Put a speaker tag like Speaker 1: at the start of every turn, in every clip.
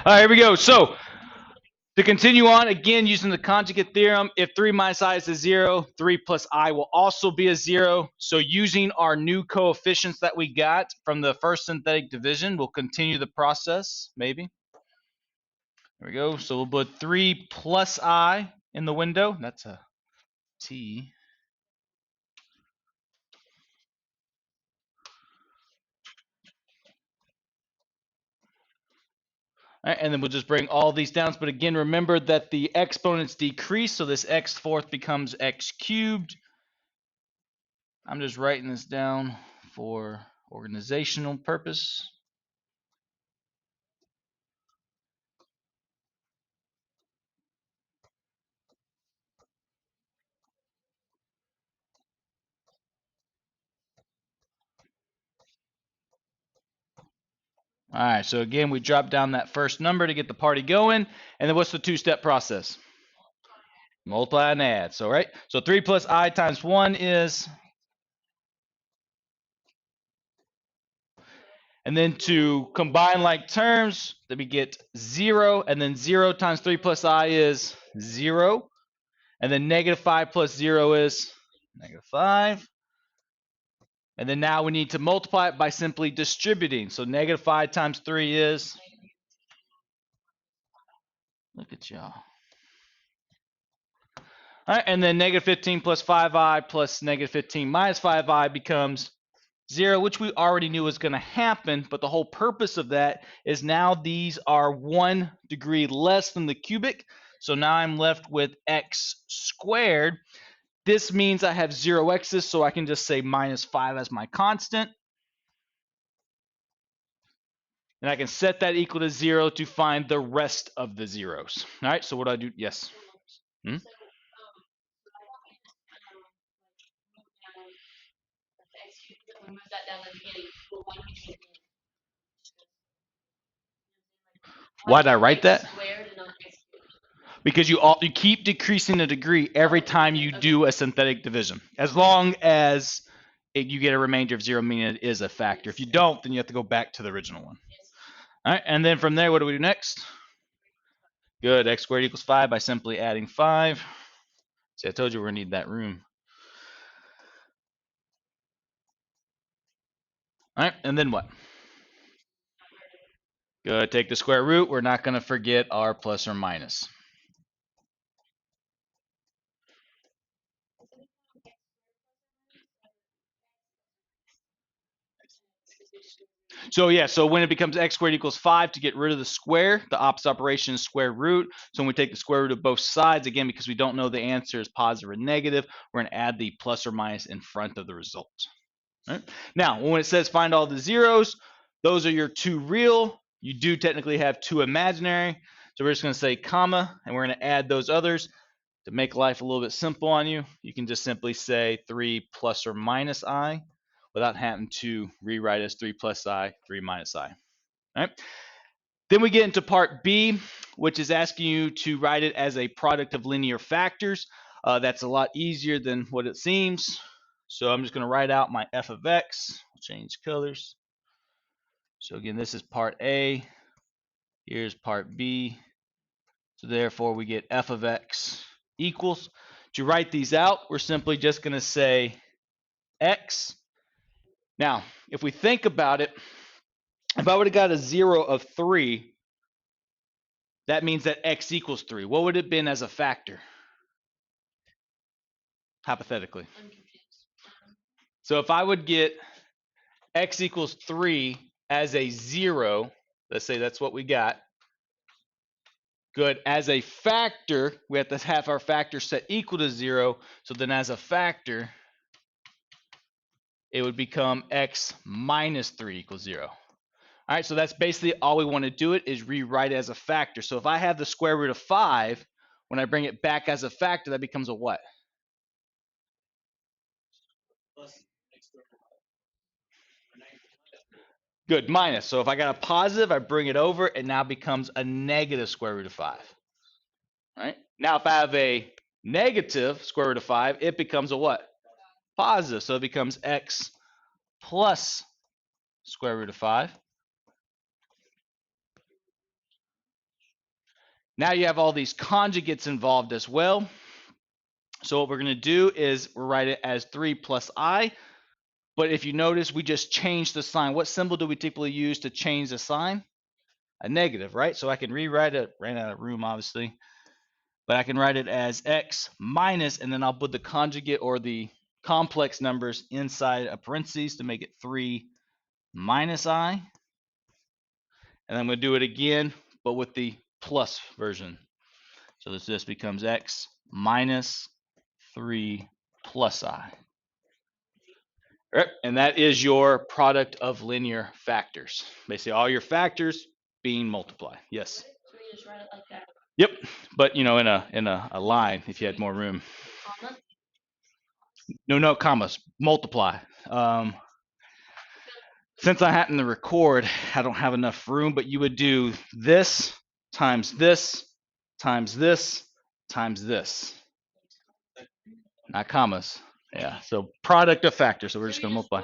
Speaker 1: All right, here we go. So to continue on, again, using the conjugate theorem, if 3 minus I is a 0, 3 plus I will also be a 0. So using our new coefficients that we got from the first synthetic division, we'll continue the process, maybe. There we go. So we'll put 3 plus I in the window. That's a T. All right, and then we'll just bring all these down. But again, remember that the exponents decrease, so this x fourth becomes x cubed. I'm just writing this down for organizational purpose. All right, so again, we drop down that first number to get the party going. And then what's the two-step process? Multiply and add. So, right? So 3 plus I times 1 is, and then to combine like terms, then we get 0, and then 0 times 3 plus I is 0. And then negative 5 plus 0 is negative 5. And then now we need to multiply it by simply distributing. So negative 5 times 3 is, look at y'all. All right, and then negative 15 plus 5i plus negative 15 minus 5i becomes 0, which we already knew was going to happen. But the whole purpose of that is now these are 1 degree less than the cubic. So now I'm left with x squared. This means I have 0 x's, so I can just say minus 5 as my constant. And I can set that equal to 0 to find the rest of the zeros. All right, so what do I do? Yes. Hmm? Why did I write that? Because you keep decreasing the degree every time you do a synthetic division. As long as you get a remainder of 0, meaning it is a factor. If you don't, then you have to go back to the original one. All right, and then from there, what do we do next? Good, x squared equals 5 by simply adding 5. See, I told you we're going to need that room. All right, and then what? Good, take the square root. We're not going to forget our plus or minus. So yeah, so when it becomes x squared equals 5, to get rid of the square, the opposite operation is square root. So when we take the square root of both sides, again, because we don't know the answer is positive or negative, we're going to add the plus or minus in front of the result. Right? Now, when it says find all the zeros, those are your 2 real. You do technically have 2 imaginary. So we're just going to say comma, and we're going to add those others. To make life a little bit simple on you, you can just simply say 3 plus or minus I without having to rewrite as 3 plus I, 3 minus I. All right. Then we get into part B, which is asking you to write it as a product of linear factors. That's a lot easier than what it seems. So I'm just going to write out my f of x. I'll change colors. So again, this is part A. Here's part B. So therefore, we get f of x equals. To write these out, we're simply just going to say x. Now, if we think about it, if I would have got a 0 of 3, that means that x equals 3. What would it have been as a factor, hypothetically? So if I would get x equals 3 as a 0, let's say that's what we got. Good. As a factor, we have to have our factor set equal to 0. So then as a factor, it would become x minus 3 equals 0. All right, so that's basically all we want to do it is rewrite it as a factor. So if I have the square root of 5, when I bring it back as a factor, that becomes a what? Good, minus. So if I got a positive, I bring it over, it now becomes a negative square root of 5. All right? Now if I have a negative square root of 5, it becomes a what? Positive. So it becomes x plus square root of 5. Now you have all these conjugates involved as well. So what we're going to do is we'll write it as 3 plus I. But if you notice, we just changed the sign. What symbol do we typically use to change the sign? A negative, right? So I can rewrite it. Ran out of room, obviously. But I can write it as x minus, and then I'll put the conjugate or the complex numbers inside a parentheses to make it 3 minus I. And I'm going to do it again, but with the plus version. So this just becomes x minus 3 plus I. All right, and that is your product of linear factors. Basically, all your factors being multiplied. Yes. So we just write it like that. Yep, but in a line if you had more room. Comma? No commas. Multiply. Since I happen to record, I don't have enough room, but you would do this times this times this times this. Not commas. Yeah. So product of factors. So we're just going to multiply.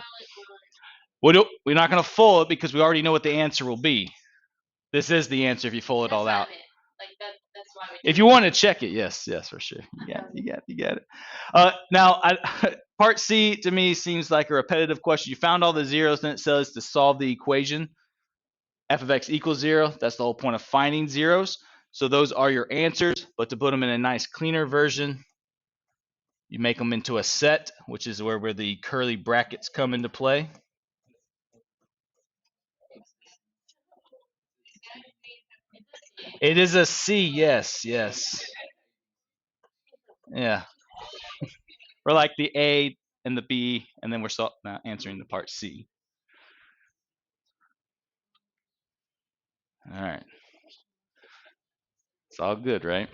Speaker 1: We're not going to full it because we already know what the answer will be. This is the answer if you full it all out. That's why if you want to check it, yes, for sure. You got it. Now, part C to me seems like a repetitive question. You found all the zeros, then it says to solve the equation f of x equals 0. That's the whole point of finding zeros. So those are your answers, but to put them in a nice cleaner version, you make them into a set, which is where the curly brackets come into play. It is a C, yes. Yeah. We're like the A and the B, and then we're now answering the part C. All right. It's all good, right?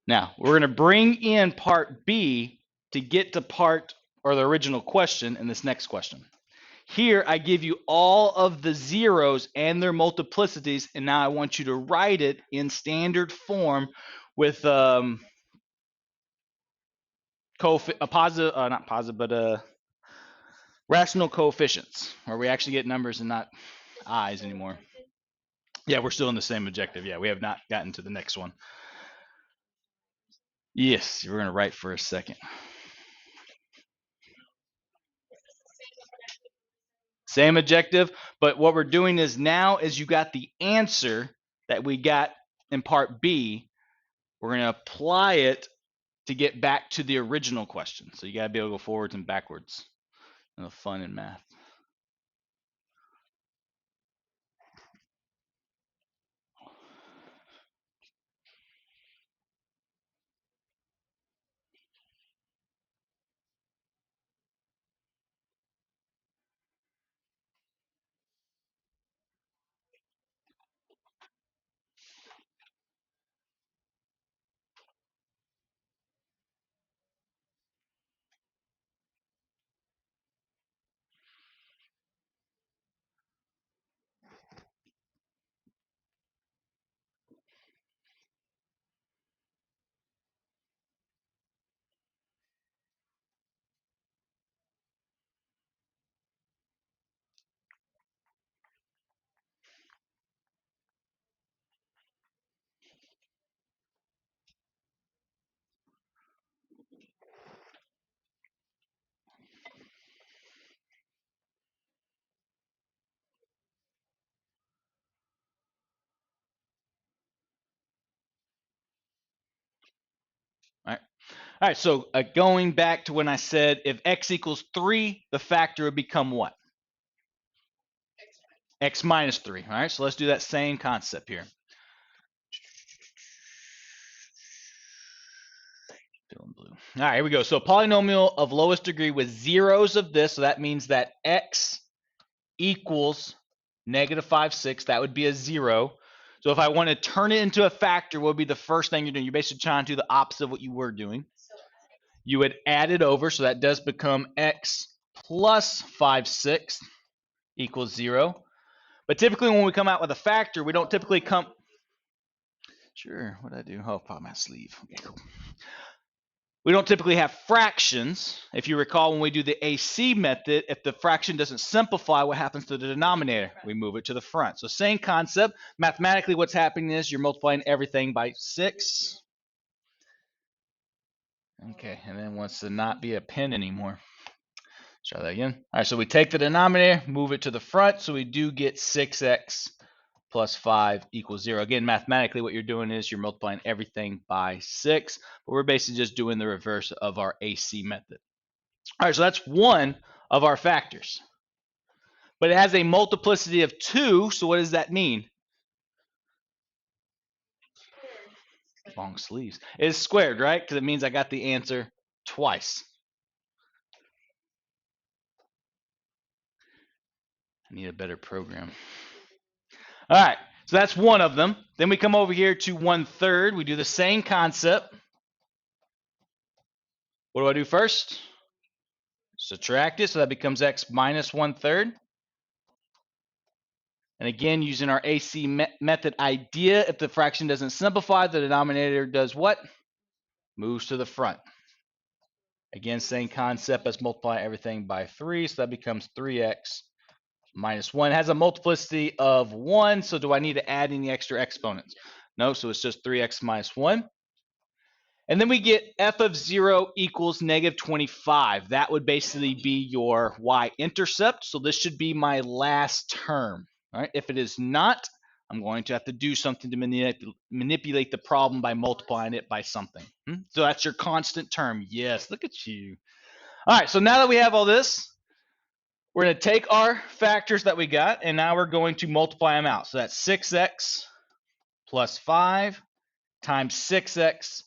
Speaker 1: Now, we're going to bring in part B to get to part or the original question in this next question. Here, I give you all of the zeros and their multiplicities, and now I want you to write it in standard form with rational coefficients, where we actually get numbers and not i's anymore. Yeah, we're still in the same objective. Yeah, we have not gotten to the next one. Yes, we're going to write for a second. Same objective, but what we're doing is now is you got the answer that we got in part B. We're going to apply it to get back to the original question. So you got to be able to go forwards and backwards. And fun in math. All right, so going back to when I said if x equals 3, the factor would become what? X minus 3. All right, so let's do that same concept here. Feeling blue. All right, here we go. So polynomial of lowest degree with zeros of this, so that means that x equals negative 5, 6. That would be a 0. So if I want to turn it into a factor, what would be the first thing you're doing? You're basically trying to do the opposite of what you were doing. You would add it over, so that does become x plus 5/6 equals 0. But typically when we come out with a factor, we don't typically come... Sure, what did I do? Oh, pop my sleeve. Okay, cool. We don't typically have fractions. If you recall, when we do the AC method, if the fraction doesn't simplify, what happens to the denominator? We move it to the front. So same concept. Mathematically, what's happening is you're multiplying everything by 6. Okay, and then wants to not be a pen anymore. Try that again. All right, so we take the denominator, move it to the front, so we do get 6x plus 5 equals 0. Again, mathematically, what you're doing is you're multiplying everything by 6, but we're basically just doing the reverse of our AC method. All right, so that's one of our factors. But it has a multiplicity of 2, so what does that mean? Long sleeves. It's squared, right? Because it means I got the answer twice. I need a better program. All right, so that's one of them. Then we come over here to 1/3. We do the same concept. What do I do first? Subtract it, so that becomes x minus 1/3. And again, using our AC method idea, if the fraction doesn't simplify, the denominator does what? Moves to the front. Again, same concept as multiply everything by 3, so that becomes 3x minus 1. It has a multiplicity of 1, so do I need to add any extra exponents? No, so it's just 3x minus 1. And then we get f of 0 equals negative 25. That would basically be your y-intercept, so this should be my last term. All right? If it is not, I'm going to have to do something to manipulate the problem by multiplying it by something. So that's your constant term. Yes, look at you. All right, so now that we have all this, we're going to take our factors that we got, and now we're going to multiply them out. So that's 6x plus 5 times 6x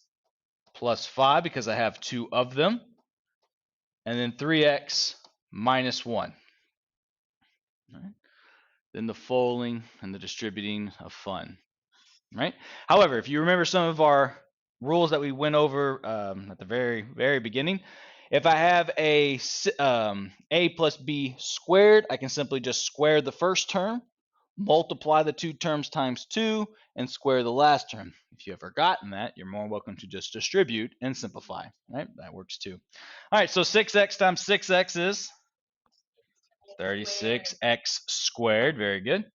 Speaker 1: plus 5, because I have 2 of them, and then 3x minus 1. All right. Then the folding and the distributing of fun. Right? However, if you remember some of our rules that we went over at the very beginning, if I have a plus b squared, I can simply just square the first term, multiply the two terms times 2, and square the last term. If you have forgotten that, you're more welcome to just distribute and simplify. Right? That works too. All right, so 6x times 6x is 36x squared. Very good.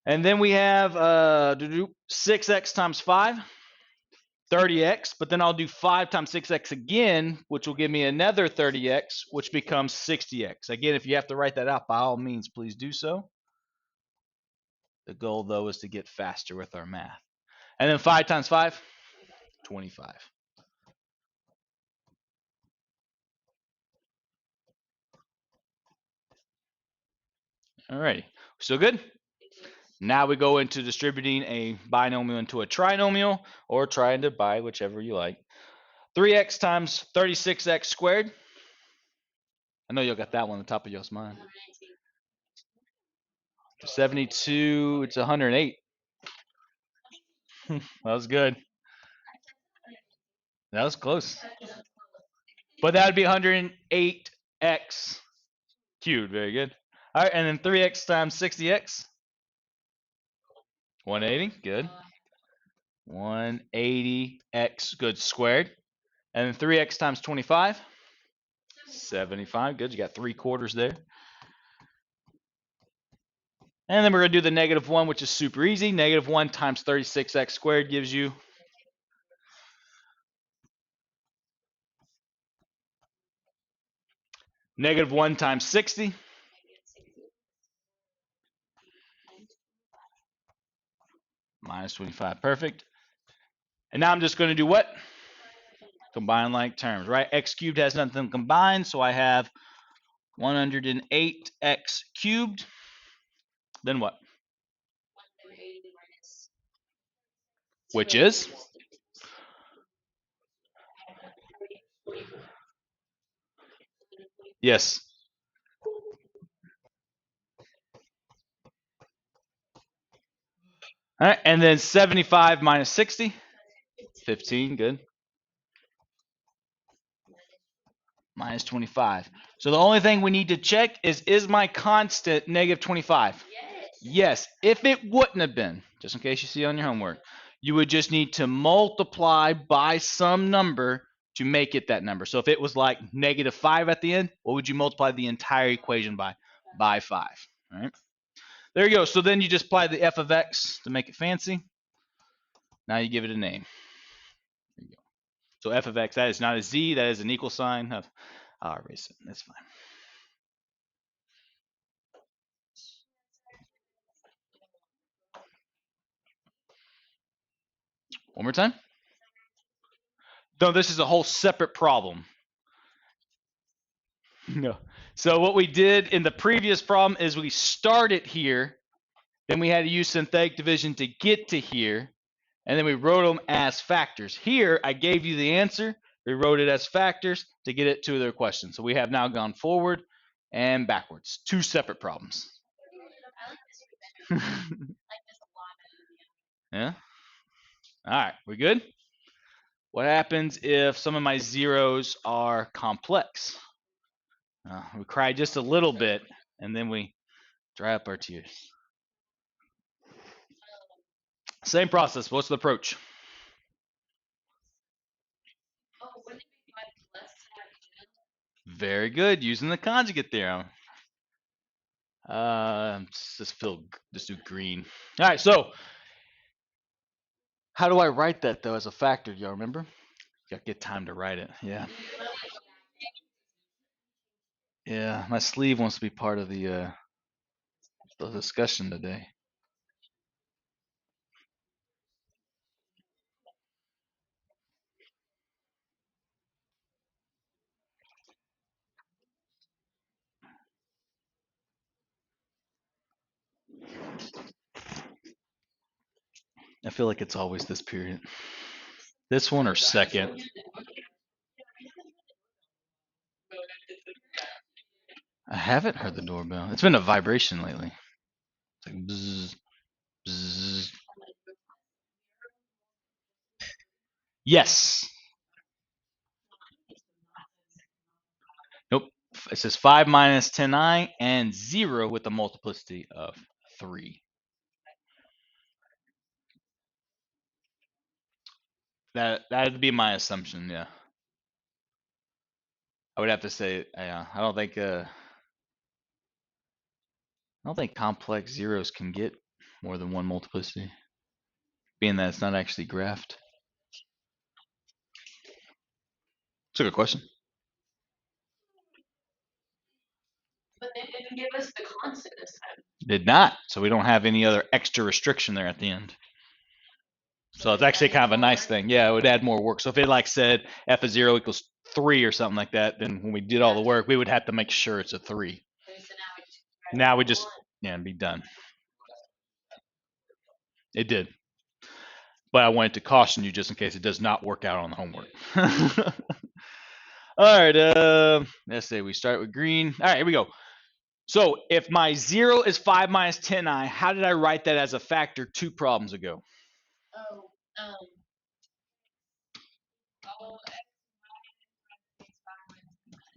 Speaker 1: And then we have 6x times 5, 30x, but then I'll do 5 times 6x again, which will give me another 30x, which becomes 60x. Again, if you have to write that out, by all means, please do so. The goal, though, is to get faster with our math. And then 5 times 5, 25. All right, still good? Now we go into distributing a binomial into a trinomial, or trying to buy whichever you like. 3x times 36x squared. I know y'all got that one on the top of y'all's mind. 72, it's 108. That was good. That was close. But that would be 108x cubed. Very good. All right, and then 3x times 60x. 180, good. 180x, good, squared. And then 3x times 25. 75, good. You got 3/4 there. And then we're going to do the -1, which is super easy. -1 times 36x squared gives you -1 times 60. Minus 25, perfect. And now I'm just going to do what? Combine like terms, right? X cubed has nothing combined, so I have 108x cubed. Then what? Which is? Yes. All right, and then 75 minus 60. 15, good. Minus 25. So the only thing we need to check is my constant -25? Yes. If it wouldn't have been, just in case you see on your homework, you would just need to multiply by some number to make it that number. So if it was like -5 at the end, what would you multiply the entire equation by? By 5. All right. There you go. So then you just apply the f of x to make it fancy. Now you give it a name. There you go. So f of x, that is not a z, that is an equal sign. I'll erase it. That's fine. One more time. No, this is a whole separate problem. No. So what we did in the previous problem is we started here, then we had to use synthetic division to get to here, and then we wrote them as factors. Here, I gave you the answer. We wrote it as factors to get it to their question. So we have now gone forward and backwards. Two separate problems. Yeah? All right, we good? What happens if some of my zeros are complex? We cry just a little bit, and then we dry up our tears. Same process. What's the approach? Very good. Using the conjugate theorem. Just do green. All right. So how do I write that though as a factor? Y'all remember? Got to get time to write it. Yeah. Yeah. My sleeve wants to be part of the discussion today. I feel like it's always this period. This one or second? I haven't heard the doorbell. It's been a vibration lately. It's like bzzz, bzzz. Yes. Nope. It says 5 minus 10i and 0 with a multiplicity of 3. That'd be my assumption, yeah. I would have to say, yeah. I don't think complex zeros can get more than one multiplicity, being that it's not actually graphed. It's a good question. But they didn't give us the constant this time. Did not. So we don't have any other extra restriction there at the end. So it's actually kind of a nice thing. Yeah, it would add more work. So if it like said f of 0 equals 3 or something like that, then when we did all the work, we would have to make sure it's a 3. Now we just, yeah, be done. It did. But I wanted to caution you just in case it does not work out on the homework. All right, let's say we start with green. All right, here we go. So if my 0 is 5 minus 10i, how did I write that as a factor 2 problems ago?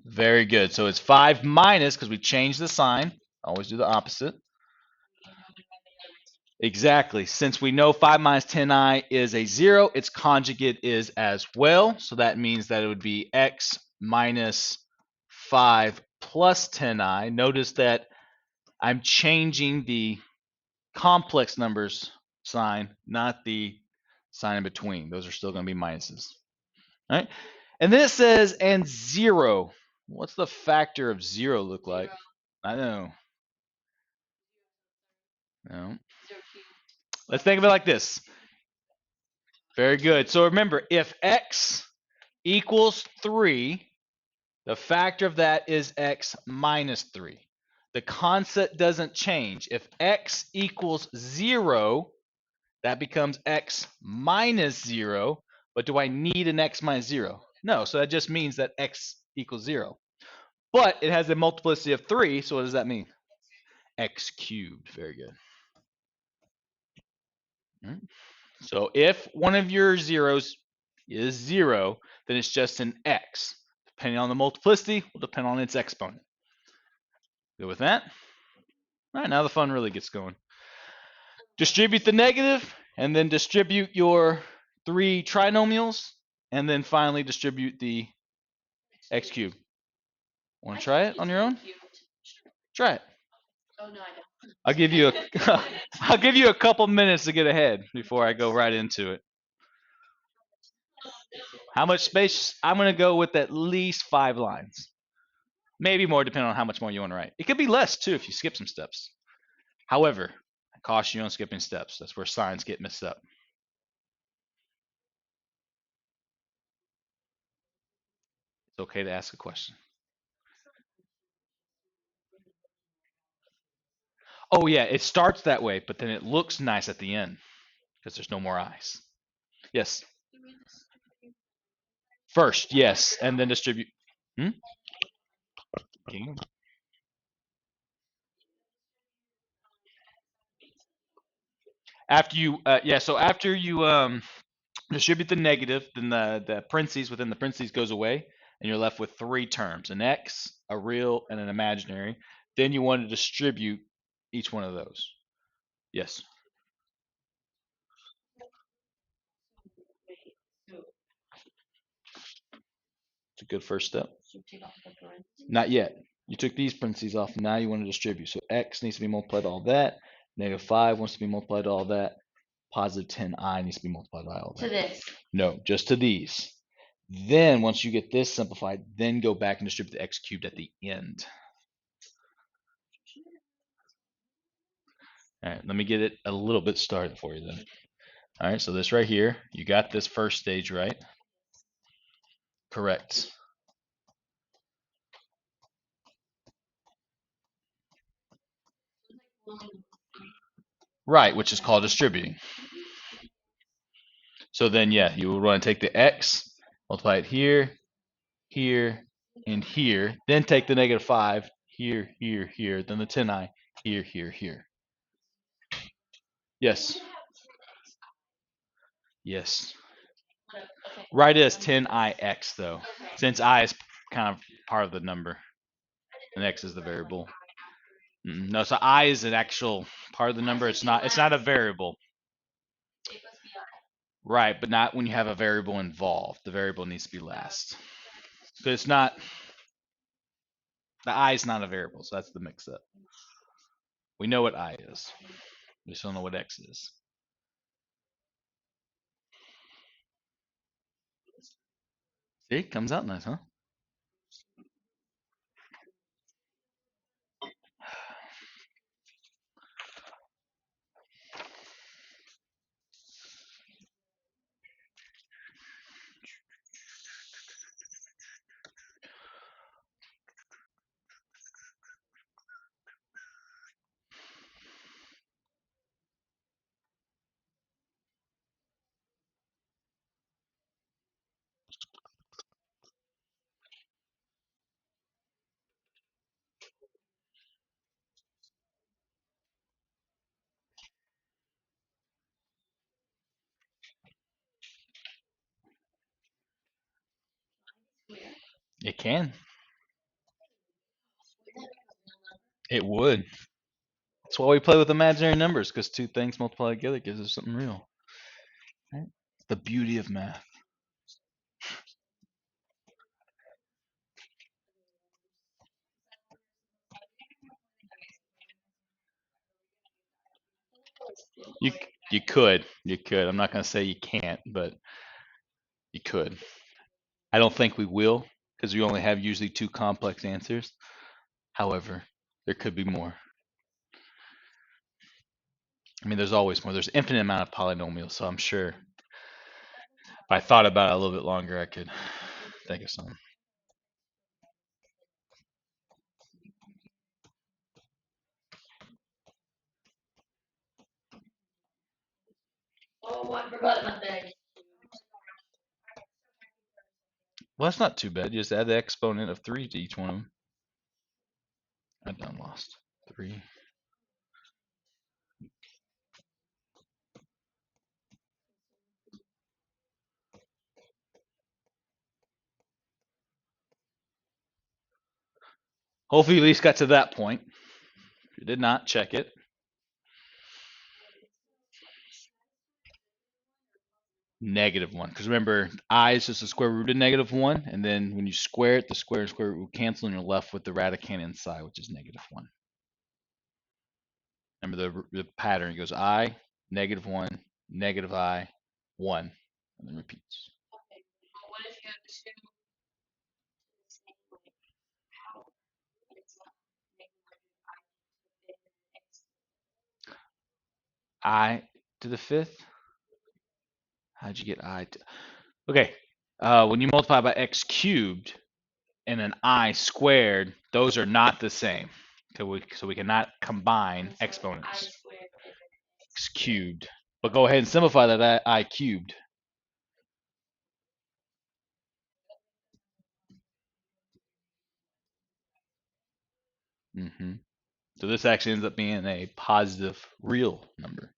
Speaker 1: Very good. So it's 5 minus, because we changed the sign. Always do the opposite. Exactly. Since we know 5 minus 10i is a 0, its conjugate is as well. So that means that it would be x minus 5 plus 10i. Notice that I'm changing the complex numbers sign, not the sign in between. Those are still going to be minuses. All right. And then it says, and 0. What's the factor of 0 look like? I know. No. Let's think of it like this. Very good. So remember, if x equals 3, the factor of that is x minus 3. The concept doesn't change. If x equals 0, that becomes x minus 0. But do I need an x minus 0? No. So that just means that x equals 0. But it has a multiplicity of 3. So what does that mean? X cubed. Very good. All right. So if one of your zeros is 0, then it's just an x. Depending on the multiplicity will depend on its exponent. Good with that? All right, now the fun really gets going. Distribute the negative, and then distribute your 3 trinomials. and then finally distribute the x cubed. Want to try it on your own? Try it. I'll give you a I'll give you a couple minutes to get ahead before I go right into it. How much space? I'm going to go with at least 5 lines. Maybe more, depending on how much more you want to write. It could be less, too, if you skip some steps. However, I caution you on skipping steps. That's where signs get messed up. It's okay to ask a question. Oh, yeah, it starts that way, but then it looks nice at the end because there's no more eyes. Yes. First, yes, and then distribute. Hmm? After you, so after you distribute the negative, then the parentheses within the parentheses goes away, and you're left with 3 terms: an x, a real, and an imaginary. Then you want to distribute each one of those. Yes. It's a good first step. Not yet. You took these parentheses off. Now you want to distribute. So x needs to be multiplied to all that. Negative 5 wants to be multiplied to all that. Positive 10i needs to be multiplied by all that.
Speaker 2: To this.
Speaker 1: No, just to these. Then once you get this simplified, then go back and distribute the x cubed at the end. All right, let me get it a little bit started for you then. All right, so this right here, you got this first stage right. Correct. Right, which is called distributing. So then, yeah, you would want to take the x, multiply it here, here, and here. Then take the negative 5 here, here, here. Then the 10i here, here, here. Yes. Yes. Write it as 10ix though, since I is kind of part of the number, and x is the variable. No, so I is an actual part of the number. It's not. It's not a variable. Right, but not when you have a variable involved. The variable needs to be last. So it's not. The I is not a variable, so that's the mix-up. We know what I is. We just don't know what x is. See, it comes out nice, huh? It can. It would. That's why we play with imaginary numbers, because 2 things multiplied together gives us something real. Right? The beauty of math. You you could. I'm not going to say you can't, but you could. I don't think we will, because we only have usually 2 complex answers. However, there could be more. I mean, there's always more. There's an infinite amount of polynomials, so I'm sure if I thought about it a little bit longer, I could think of something.
Speaker 2: Oh, I forgot about that.
Speaker 1: Well, that's not too bad. You just add the exponent of 3 to each one of them. I done lost 3. Hopefully, you at least got to that point. If you did not, check it. -1. Because remember, I is just the square root of -1, and then when you square it, the square and square root will cancel, and you're left with the radicand inside, which is -1. Remember the pattern. It goes I, -1, -I, 1, and then repeats. I to the 5th? How'd you get I to... Okay, when you multiply by x cubed and an I squared, those are not the same. So we cannot combine exponents. X cubed. But go ahead and simplify that I cubed. So this actually ends up being a positive real number.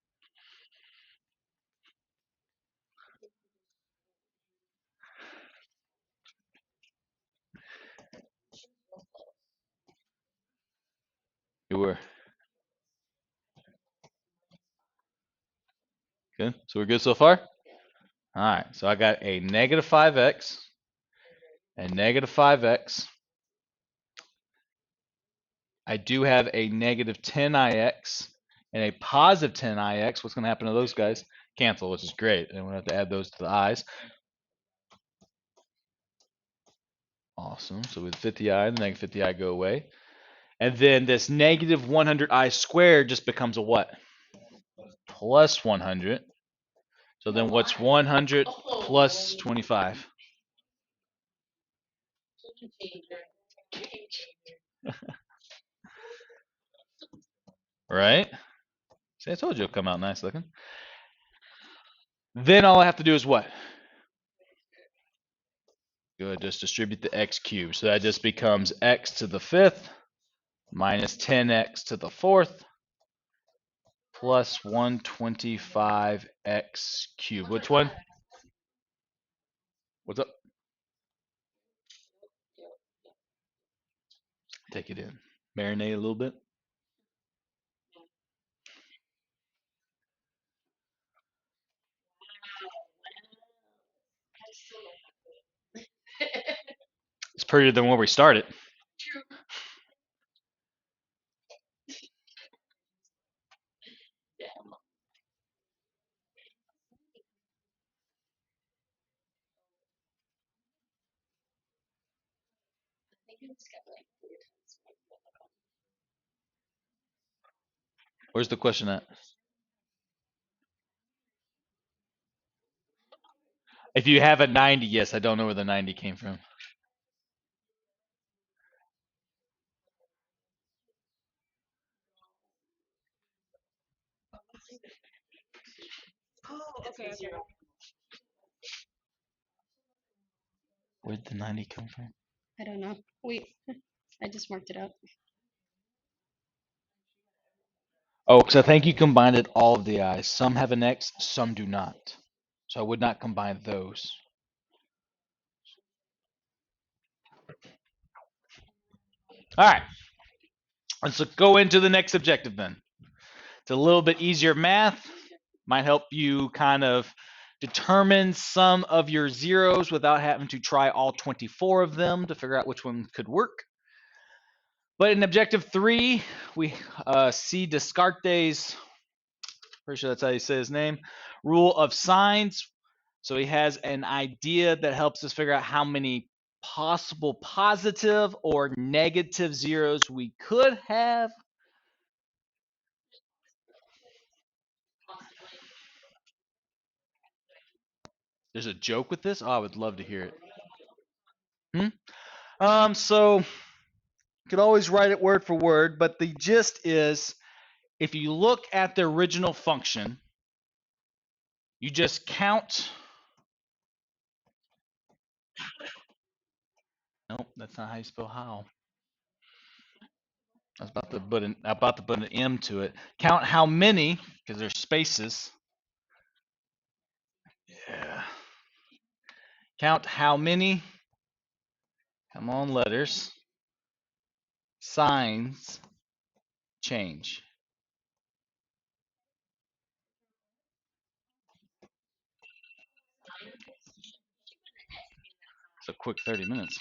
Speaker 1: You were. Good. So we're good so far? All right. So I got a -5x, a -5x. I do have a -10ix and a positive 10ix. What's going to happen to those guys? Cancel, which is great. And we'll have to add those to the i's. Awesome. So with 50i, the -50i go away. And then this -100i squared just becomes a what? Plus 100. So then what's 100 plus 25? Right? See, I told you it'll come out nice looking. Then all I have to do is what? Good, just distribute the x cubed. So that just becomes x to the 5th minus 10x to the 4th plus 125x cubed. Which one? What's up? Take it in. Marinate a little bit. It's prettier than where we started. Where's the question at? If you have a 90, yes, I don't know where the 90 came from. Where'd the 90 come from?
Speaker 2: I don't know. Wait, I just marked it up.
Speaker 1: Oh, because I think you combined it all of the i's. Some have an x, some do not. So I would not combine those. All right. Let's go into the next objective then. It's a little bit easier math. Might help you kind of determine some of your zeros without having to try all 24 of them to figure out which one could work. But in objective 3, we see Descartes', pretty sure that's how you say his name, rule of signs. So he has an idea that helps us figure out how many possible positive or negative zeros we could have. There's a joke with this? Oh, I would love to hear it. So you could always write it word for word, but the gist is if you look at the original function, you just count. Nope, that's not how you spell how. I was about to put an M to it. Count how many, because there's spaces. Yeah. Count how many, come on, letters, signs change. It's a quick 30 minutes.